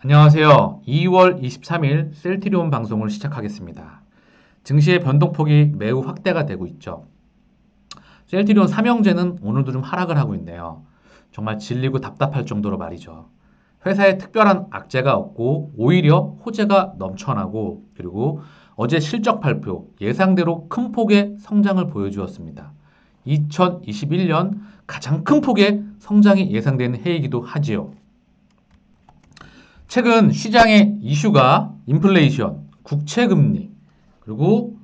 안녕하세요. 2월 23일 셀트리온 방송을 시작하겠습니다. 증시의 변동폭이 매우 확대가 되고 있죠. 셀트리온 삼형제는 오늘도 좀 하락을 하고 있네요. 정말 질리고 답답할 정도로 말이죠. 회사에 특별한 악재가 없고 오히려 호재가 넘쳐나고 그리고 어제 실적 발표 예상대로 큰 폭의 성장을 보여주었습니다. 2021년 가장 큰 폭의 성장이 예상되는 해이기도 하지요. 최근 시장의 이슈가 인플레이션, 국채금리, 그리고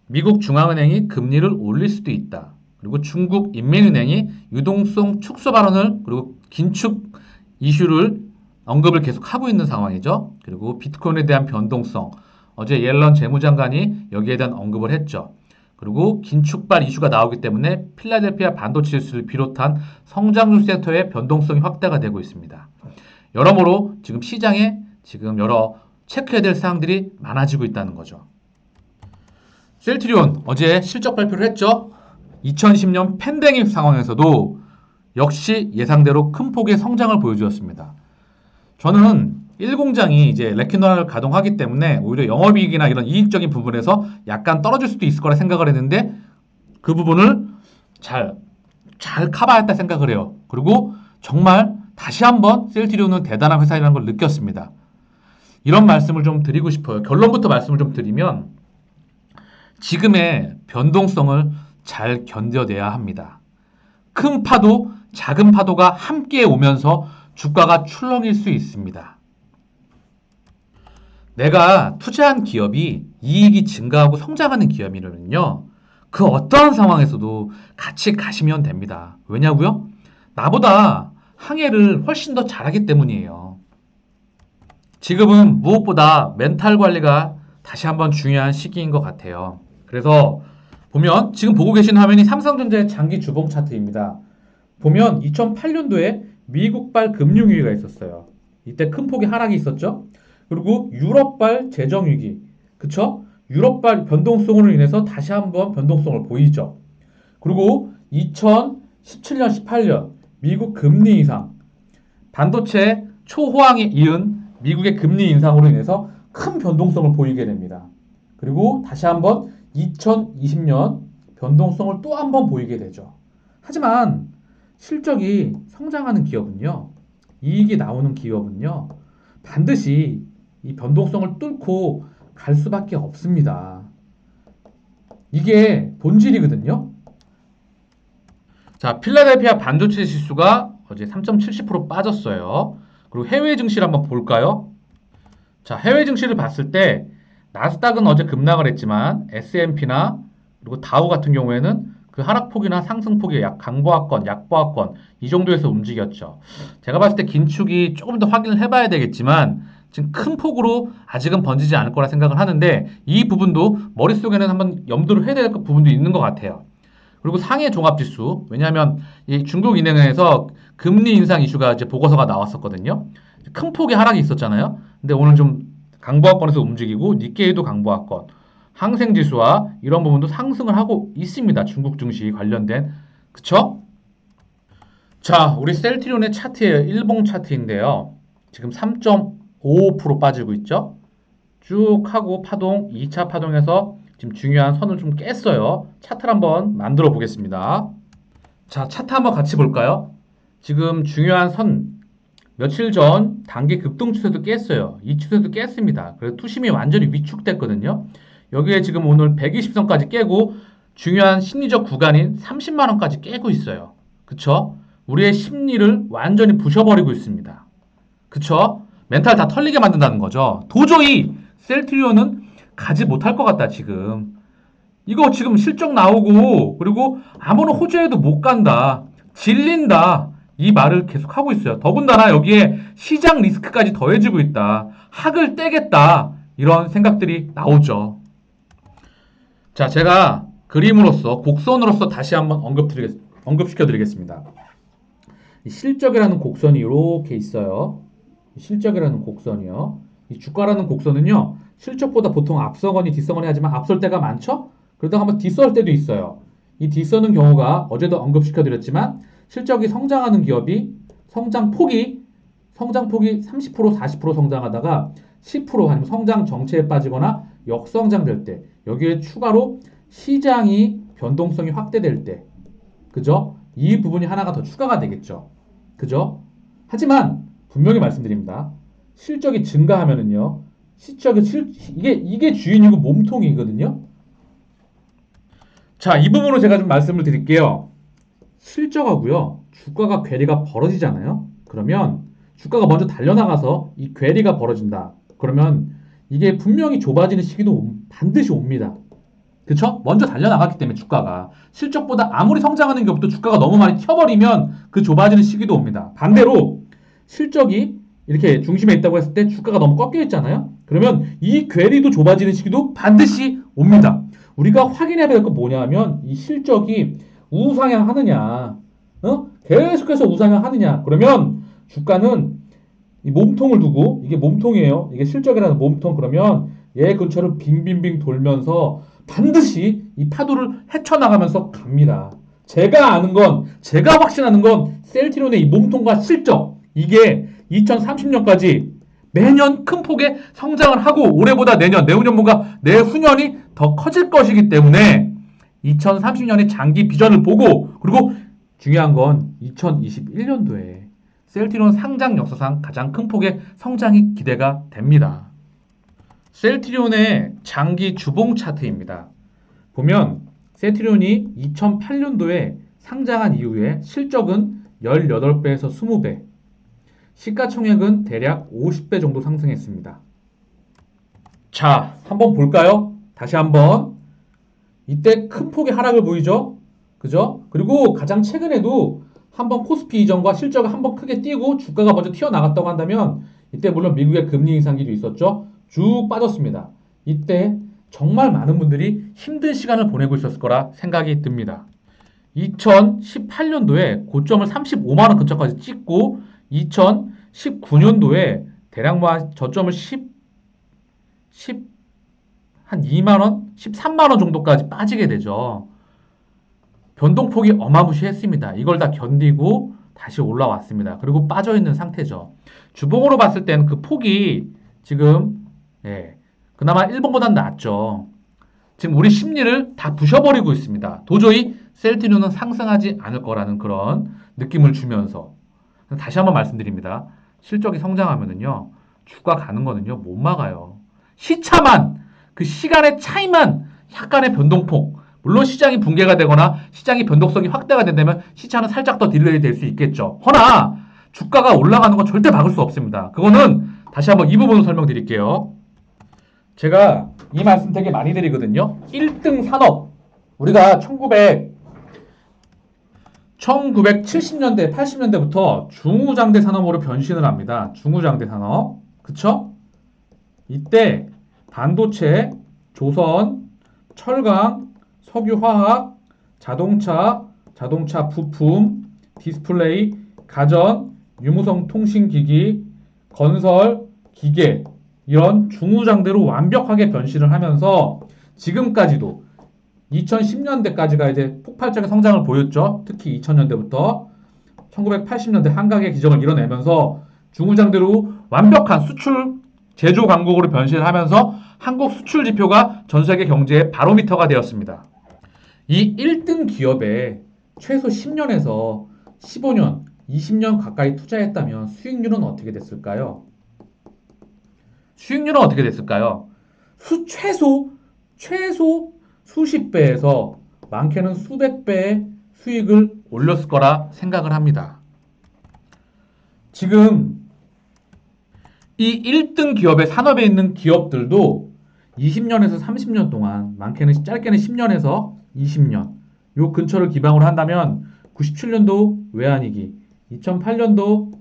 미국 중앙은행이 금리를 올릴 수도 있다. 그리고 중국 인민은행이 유동성 축소 발언을 그리고 긴축 이슈를 언급을 계속 하고 있는 상황이죠. 그리고 비트코인에 대한 변동성, 어제 옐런 재무장관이 여기에 대한 언급을 했죠. 그리고 긴축발 이슈가 나오기 때문에 필라델피아 반도체 지수를 비롯한 성장주 섹터의 변동성이 확대가 되고 있습니다. 여러모로 지금 시장에 지금 여러 체크해야 될 사항들이 많아지고 있다는 거죠. 셀트리온 어제 실적 발표를 했죠. 2010년 팬데믹 상황에서도 역시 예상대로 큰 폭의 성장을 보여주었습니다. 저는 1공장이 이제 레키노라를 가동하기 때문에 오히려 영업이익이나 이런 이익적인 부분에서 약간 떨어질 수도 있을 거라 생각을 했는데 그 부분을 잘 커버했다 생각을 해요. 그리고 정말 다시 한번 셀트리온은 대단한 회사라는 걸 느꼈습니다. 이런 말씀을 좀 드리고 싶어요. 결론부터 말씀을 좀 드리면 지금의 변동성을 잘 견뎌내야 합니다. 큰 파도, 작은 파도가 함께 오면서 주가가 출렁일 수 있습니다. 내가 투자한 기업이 이익이 증가하고 성장하는 기업이면요. 그 어떠한 상황에서도 같이 가시면 됩니다. 왜냐고요? 나보다 항해를 훨씬 더 잘하기 때문이에요. 지금은 무엇보다 멘탈 관리가 다시 한번 중요한 시기인 것 같아요. 그래서 보면 지금 보고 계신 화면이 삼성전자의 장기 주봉 차트입니다. 보면 2008년도에 미국발 금융위기가 있었어요. 이때 큰 폭의 하락이 있었죠. 그리고 유럽발 재정위기, 그쵸? 유럽발 변동성으로 인해서 다시 한번 변동성을 보이죠. 그리고 2017년, 18년 미국 금리 인상, 반도체 초호황에 이은 미국의 금리 인상으로 인해서 큰 변동성을 보이게 됩니다. 그리고 다시 한번 2020년 변동성을 또 한번 보이게 되죠. 하지만 실적이 성장하는 기업은요, 이익이 나오는 기업은요, 반드시 이 변동성을 뚫고 갈 수밖에 없습니다. 이게 본질이거든요. 자, 필라델피아 반도체 지수가 어제 3.70% 빠졌어요. 그리고 해외 증시를 한번 볼까요? 자, 해외 증시를 봤을 때 나스닥은 어제 급락을 했지만 S&P나 그리고 다우 같은 경우에는 그 하락폭이나 상승폭이 약 강보합권, 약보합권 이 정도에서 움직였죠. 제가 봤을 때 긴축이 조금 더 확인을 해봐야 되겠지만 지금 큰 폭으로 아직은 번지지 않을 거라 생각을 하는데 이 부분도 머릿속에는 한번 염두를 해야 될 부분도 있는 것 같아요. 그리고 상해 종합지수, 왜냐하면 이 중국 은행에서 금리 인상 이슈가 이제 보고서가 나왔었거든요. 큰 폭의 하락이 있었잖아요. 근데 오늘 좀 강보합권에서 움직이고 니케이도 강보합권, 항생지수와 이런 부분도 상승을 하고 있습니다. 중국 증시 관련된, 그쵸? 자, 우리 셀트리온의 차트예요. 일봉 차트인데요. 지금 3.55% 빠지고 있죠. 쭉 하고 파동, 2차 파동에서 지금 중요한 선을 좀 깼어요. 차트를 한번 만들어 보겠습니다. 자, 차트 한번 같이 볼까요? 지금 중요한 선, 며칠 전 단기 급등 추세도 깼어요. 이 추세도 깼습니다. 그래서 투심이 완전히 위축됐거든요. 여기에 지금 오늘 120선까지 깨고 중요한 심리적 구간인 30만원까지 깨고 있어요. 그쵸? 우리의 심리를 완전히 부셔버리고 있습니다. 그쵸? 멘탈 다 털리게 만든다는 거죠. 도저히 셀트리온은 가지 못할 것 같다, 지금. 이거 지금 실적 나오고, 그리고 아무런 호재에도 못 간다. 질린다. 이 말을 계속 하고 있어요. 더군다나 여기에 시장 리스크까지 더해지고 있다. 학을 떼겠다. 이런 생각들이 나오죠. 자, 제가 그림으로서, 곡선으로서 다시 한번 언급시켜드리겠습니다. 실적이라는 곡선이 이렇게 있어요. 실적이라는 곡선이요. 이 주가라는 곡선은요, 실적보다 보통 앞서거니 뒤서거니 하지만 앞설 때가 많죠? 그러다가 한번 뒤설 때도 있어요. 이 뒤서는 경우가 어제도 언급시켜드렸지만 실적이 성장하는 기업이 성장 폭이 성장폭이 30%, 40% 성장하다가 10% 아니면 성장 정체에 빠지거나 역성장될 때, 여기에 추가로 시장이 변동성이 확대될 때, 그죠? 이 부분이 하나가 더 추가가 되겠죠. 그죠? 하지만 분명히 말씀드립니다. 실적이 증가하면은요, 이게 주인이고 몸통이거든요. 자, 이 부분으로 제가 좀 말씀을 드릴게요. 실적하고요, 주가가 괴리가 벌어지잖아요. 그러면 주가가 먼저 달려나가서 이 괴리가 벌어진다. 그러면 이게 분명히 좁아지는 시기도 반드시 옵니다. 그쵸? 먼저 달려나갔기 때문에 주가가 실적보다 아무리 성장하는 게 없도 주가가 너무 많이 튀어버리면 그 좁아지는 시기도 옵니다. 반대로 실적이 이렇게 중심에 있다고 했을 때 주가가 너무 꺾여 있잖아요. 그러면 이 괴리도 좁아지는 시기도 반드시 옵니다. 우리가 확인해야 될 건 뭐냐면 이 실적이 우상향 하느냐, 계속해서 우상향 하느냐. 그러면 주가는 이 몸통을 두고, 이게 몸통이에요. 이게 실적이라는 몸통. 그러면 얘 근처를 빙빙빙 돌면서 반드시 이 파도를 헤쳐나가면서 갑니다. 제가 확신하는 건 셀트리온의 이 몸통과 실적, 이게 2030년까지 매년 큰 폭의 성장을 하고 올해보다 내후년보다 내후년이 더 커질 것이기 때문에 2030년의 장기 비전을 보고, 그리고 중요한 건 2021년도에 셀트리온 상장 역사상 가장 큰 폭의 성장이 기대가 됩니다. 셀트리온의 장기 주봉 차트입니다. 보면 셀트리온이 2008년도에 상장한 이후에 실적은 18배에서 20배, 시가총액은 대략 50배 정도 상승했습니다. 자, 한번 볼까요? 다시 한번. 이때 큰 폭의 하락을 보이죠? 그죠? 그리고 가장 최근에도 한번 코스피 이전과 실적을 한번 크게 뛰고 주가가 먼저 튀어나갔다고 한다면, 이때 물론 미국의 금리 인상기도 있었죠. 쭉 빠졌습니다. 이때 정말 많은 분들이 힘든 시간을 보내고 있었을 거라 생각이 듭니다. 2018년도에 고점을 35만원 근처까지 찍고 2019년도에 대략 저점을 한 2만원, 13만원 정도까지 빠지게 되죠. 변동폭이 어마무시했습니다. 이걸 다 견디고 다시 올라왔습니다. 그리고 빠져있는 상태죠. 주봉으로 봤을 때는 그 폭이 지금 그나마 1번보다는 낫죠. 지금 우리 심리를 다 부셔버리고 있습니다. 도저히 셀트리온은 상승하지 않을 거라는 그런 느낌을 주면서, 다시 한번 말씀드립니다. 실적이 성장하면은요, 주가 가는 거는요, 못 막아요. 시차만, 그 시간의 차이만 약간의 변동폭, 물론 시장이 붕괴가 되거나 시장이 변동성이 확대가 된다면 시차는 살짝 더 딜레이 될 수 있겠죠. 허나 주가가 올라가는 건 절대 막을 수 없습니다. 그거는 다시 한번 이 부분을 설명드릴게요. 제가 이 말씀 되게 많이 드리거든요. 1등 산업, 우리가 1970년대, 80년대부터 중우장대 산업으로 변신을 합니다. 중우장대 산업. 그쵸? 이때 반도체, 조선, 철강, 석유화학, 자동차, 자동차 부품, 디스플레이, 가전, 유무선 통신기기, 건설, 기계, 이런 중우장대로 완벽하게 변신을 하면서 지금까지도 2010년대까지가 이제 폭발적인 성장을 보였죠. 특히 2000년대부터 1980년대 한각의 기적을 이뤄내면서 중우장대로 완벽한 수출 제조 강국으로 변신을 하면서 한국 수출 지표가 전 세계 경제의 바로미터가 되었습니다. 이 1등 기업에 최소 10년에서 15년, 20년 가까이 투자했다면 수익률은 어떻게 됐을까요? 수익률은 어떻게 됐을까요? 최소 수십 배에서 많게는 수백 배의 수익을 올렸을 거라 생각을 합니다. 지금 이 1등 기업의 산업에 있는 기업들도 20년에서 30년 동안, 많게는 짧게는 10년에서 20년, 요 근처를 기반으로 한다면 97년도 외환위기, 2008년도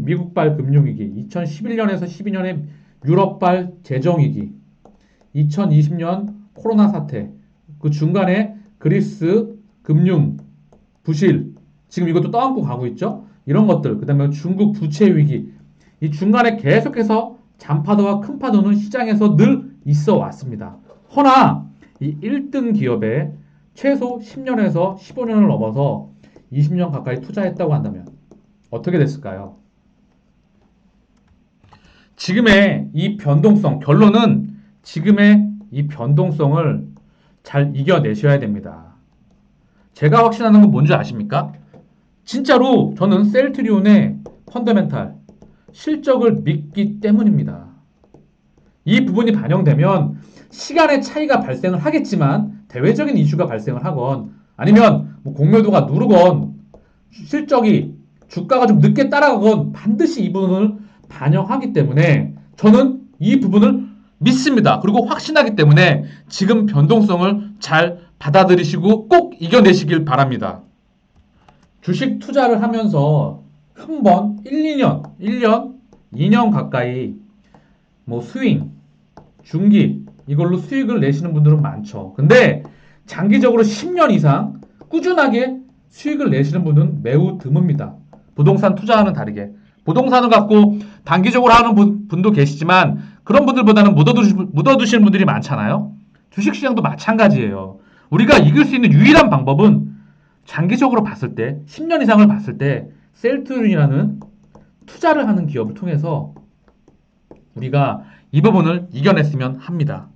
미국발 금융위기, 2011년에서 12년에 유럽발 재정위기, 2020년 코로나 사태, 그 중간에 그리스 금융 부실, 지금 이것도 떠안고 가고 있죠. 이런 것들, 그 다음에 중국 부채 위기, 이 중간에 계속해서 잔파도와 큰 파도는 시장에서 늘 있어 왔습니다. 허나 이 1등 기업에 최소 10년에서 15년을 넘어서 20년 가까이 투자했다고 한다면 어떻게 됐을까요? 지금의 이 변동성, 결론은 지금의 이 변동성을 잘 이겨내셔야 됩니다. 제가 확신하는 건 뭔지 아십니까? 진짜로 저는 셀트리온의 펀더멘탈, 실적을 믿기 때문입니다. 이 부분이 반영되면 시간의 차이가 발생을 하겠지만 대외적인 이슈가 발생을 하건 아니면 뭐 공매도가 누르건 실적이 주가가 좀 늦게 따라가건 반드시 이 부분을 반영하기 때문에 저는 이 부분을 믿습니다. 그리고 확신하기 때문에 지금 변동성을 잘 받아들이시고 꼭 이겨내시길 바랍니다. 주식 투자를 하면서 한 번 1년, 2년 가까이 뭐 스윙, 중기 이걸로 수익을 내시는 분들은 많죠. 근데 장기적으로 10년 이상 꾸준하게 수익을 내시는 분은 매우 드뭅니다. 부동산 투자와는 다르게. 부동산을 갖고 단기적으로 하는 분도 계시지만 그런 분들보다는 묻어두시는 분들이 많잖아요. 주식시장도 마찬가지예요. 우리가 이길 수 있는 유일한 방법은 장기적으로 봤을 때 10년 이상을 봤을 때 셀트리온이라는 투자를 하는 기업을 통해서 우리가 이 부분을 이겨냈으면 합니다.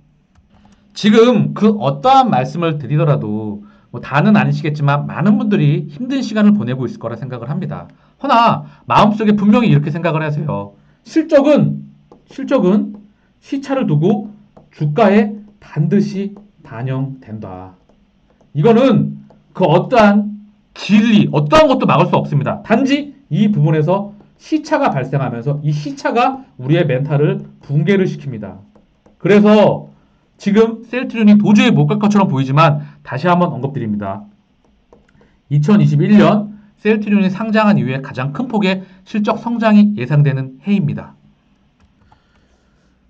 지금 그 어떠한 말씀을 드리더라도 뭐 다는 아니시겠지만 많은 분들이 힘든 시간을 보내고 있을 거라 생각을 합니다. 허나 마음속에 분명히 이렇게 생각을 하세요. 실적은 시차를 두고 주가에 반드시 반영된다. 이거는 그 어떠한 진리, 어떠한 것도 막을 수 없습니다. 단지 이 부분에서 시차가 발생하면서 이 시차가 우리의 멘탈을 붕괴를 시킵니다. 그래서 지금 셀트리온이 도저히 못 갈 것처럼 보이지만 다시 한번 언급드립니다. 2021년 셀트리온이 상장한 이후에 가장 큰 폭의 실적 성장이 예상되는 해입니다.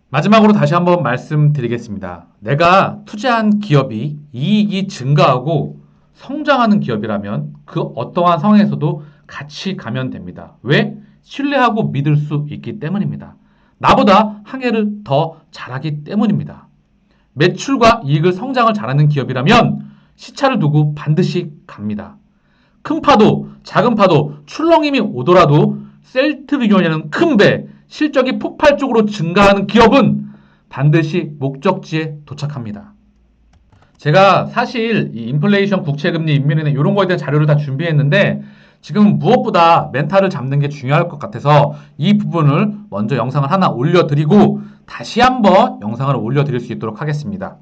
마지막으로 다시 한번 말씀드리겠습니다. 내가 투자한 기업이 이익이 증가하고 성장하는 기업이라면 그 어떠한 상황에서도 같이 가면 됩니다. 왜? 신뢰하고 믿을 수 있기 때문입니다. 나보다 한 해를 더 잘하기 때문입니다. 매출과 이익을 성장을 잘하는 기업이라면 시차를 두고 반드시 갑니다. 큰 파도, 작은 파도, 출렁임이 오더라도 셀트리온이라는 큰 배, 실적이 폭발적으로 증가하는 기업은 반드시 목적지에 도착합니다. 제가 사실 이 인플레이션, 국채금리, 인민은행 이런 거에 대한 자료를 다 준비했는데 지금 무엇보다 멘탈을 잡는 게 중요할 것 같아서 이 부분을 먼저 영상을 하나 올려드리고 다시 한번 영상을 올려드릴 수 있도록 하겠습니다.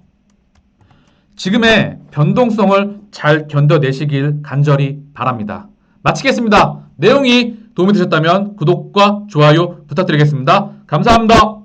지금의 변동성을 잘 견뎌내시길 간절히 바랍니다. 마치겠습니다. 내용이 도움이 되셨다면 구독과 좋아요 부탁드리겠습니다. 감사합니다.